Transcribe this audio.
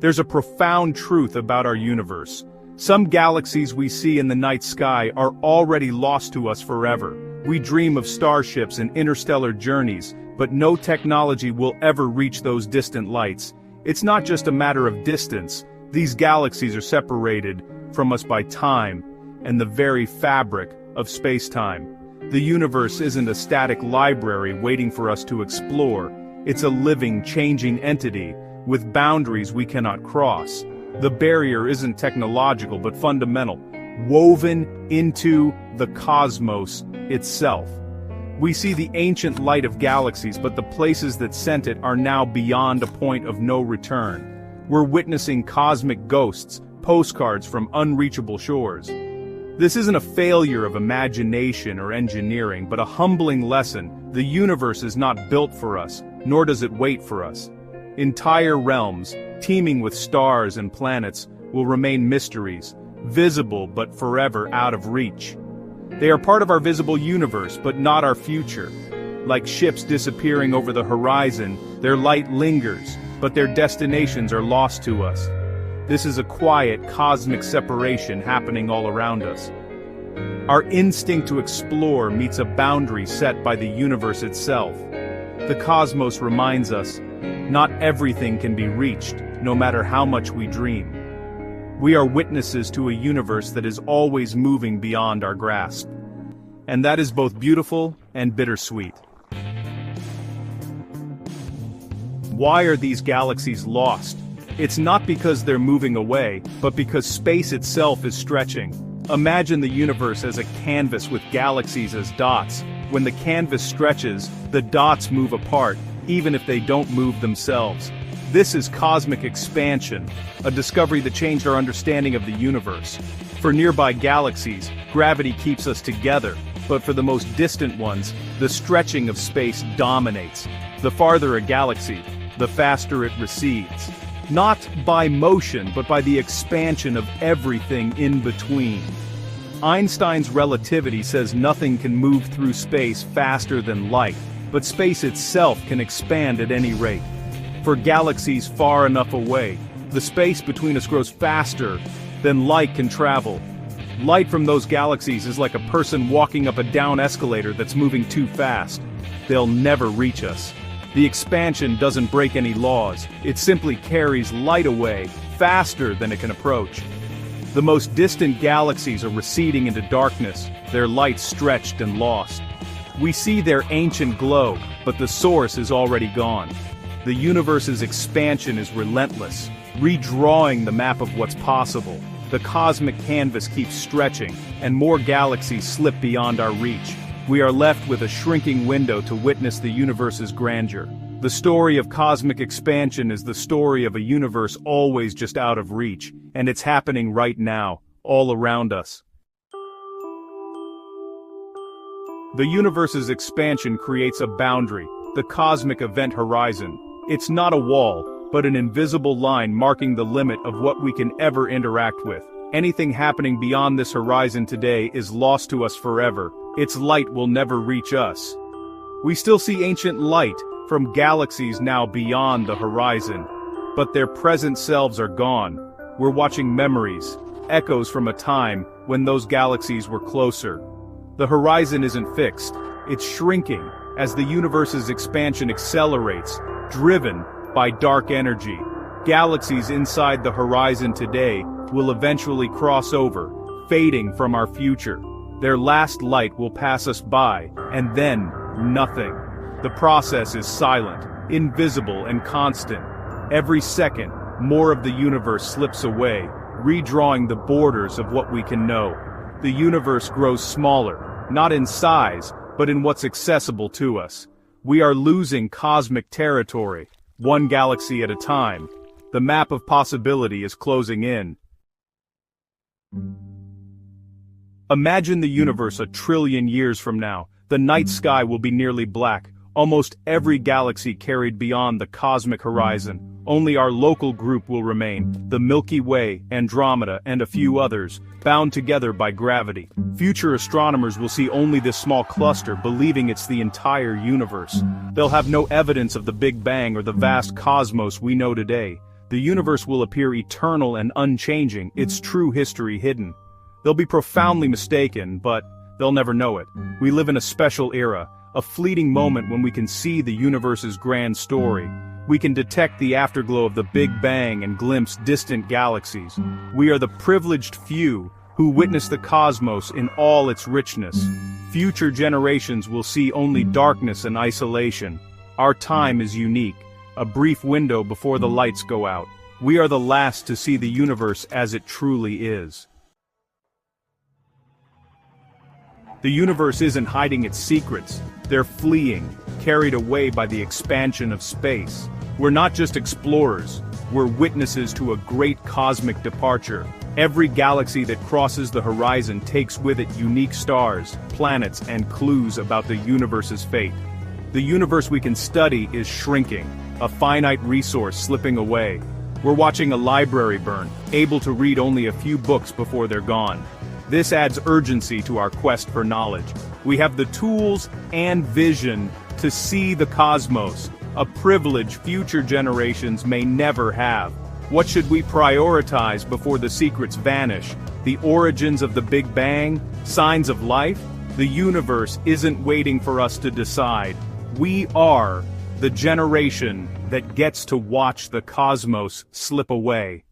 There's a profound truth about our universe. Some galaxies we see in the night sky are already lost to us forever. We dream of starships and interstellar journeys, but no technology will ever reach those distant lights. It's not just a matter of distance. These galaxies are separated from us by time and the very fabric of space-time. The universe isn't a static library waiting for us to explore. It's a living, changing entity with boundaries we cannot cross. The barrier isn't technological but fundamental, woven into the cosmos itself. We see the ancient light of galaxies, but the places that sent it are now beyond a point of no return. We're witnessing cosmic ghosts, postcards from unreachable shores. This isn't a failure of imagination or engineering, but a humbling lesson. The universe is not built for us, nor does it wait for us. Entire realms, teeming with stars and planets, will remain mysteries, visible but forever out of reach. They are part of our visible universe, but not our future. Like ships disappearing over the horizon, their light lingers, but their destinations are lost to us. This is a quiet, cosmic separation happening all around us. Our instinct to explore meets a boundary set by the universe itself. The cosmos reminds us, not everything can be reached, no matter how much we dream. We are witnesses to a universe that is always moving beyond our grasp. And that is both beautiful and bittersweet. Why are these galaxies lost? It's not because they're moving away, but because space itself is stretching. Imagine the universe as a canvas with galaxies as dots. When the canvas stretches, the dots move apart, even if they don't move themselves. This is cosmic expansion, a discovery that changed our understanding of the universe. For nearby galaxies, gravity keeps us together, but for the most distant ones, the stretching of space dominates. The farther a galaxy, the faster it recedes. Not by motion, but by the expansion of everything in between. Einstein's relativity says nothing can move through space faster than light, but space itself can expand at any rate. For galaxies far enough away, the space between us grows faster than light can travel. Light from those galaxies is like a person walking up a down escalator that's moving too fast. They'll never reach us. The expansion doesn't break any laws, it simply carries light away, faster than it can approach. The most distant galaxies are receding into darkness, their light stretched and lost. We see their ancient glow, but the source is already gone. The universe's expansion is relentless, redrawing the map of what's possible. The cosmic canvas keeps stretching, and more galaxies slip beyond our reach. We are left with a shrinking window to witness the universe's grandeur. The story of cosmic expansion is the story of a universe always just out of reach, and it's happening right now, all around us. The universe's expansion creates a boundary, the cosmic event horizon. It's not a wall, but an invisible line marking the limit of what we can ever interact with. Anything happening beyond this horizon today is lost to us forever. Its light will never reach us. We still see ancient light from galaxies now beyond the horizon, but their present selves are gone. We're watching memories, echoes from a time when those galaxies were closer. The horizon isn't fixed, it's shrinking as the universe's expansion accelerates, driven by dark energy. Galaxies inside the horizon today will eventually cross over, fading from our future. Their last light will pass us by, and then, nothing. The process is silent, invisible and constant. Every second, more of the universe slips away, redrawing the borders of what we can know. The universe grows smaller, not in size, but in what's accessible to us. We are losing cosmic territory, one galaxy at a time. The map of possibility is closing in. Imagine the universe a trillion years from now. The night sky will be nearly black, almost every galaxy carried beyond the cosmic horizon. Only our local group will remain, the Milky Way, Andromeda, and a few others, bound together by gravity. Future astronomers will see only this small cluster, believing it's the entire universe. They'll have no evidence of the Big Bang or the vast cosmos we know today. the universe will appear eternal and unchanging, its true history hidden. They'll be profoundly mistaken, but they'll never know it. We live in a special era, a fleeting moment when we can see the universe's grand story. We can detect the afterglow of the Big Bang and glimpse distant galaxies. We are the privileged few who witness the cosmos in all its richness. Future generations will see only darkness and isolation. Our time is unique, a brief window before the lights go out. We are the last to see the universe as it truly is. The universe isn't hiding its secrets, they're fleeing, carried away by the expansion of space. We're not just explorers, we're witnesses to a great cosmic departure. Every galaxy that crosses the horizon takes with it unique stars, planets, and clues about the universe's fate. The universe we can study is shrinking, a finite resource slipping away. We're watching a library burn, able to read only a few books before they're gone. This adds urgency to our quest for knowledge. We have the tools and vision to see the cosmos, a privilege future generations may never have. What should we prioritize before the secrets vanish? The origins of the Big Bang? Signs of life? The universe isn't waiting for us to decide. We are the generation that gets to watch the cosmos slip away.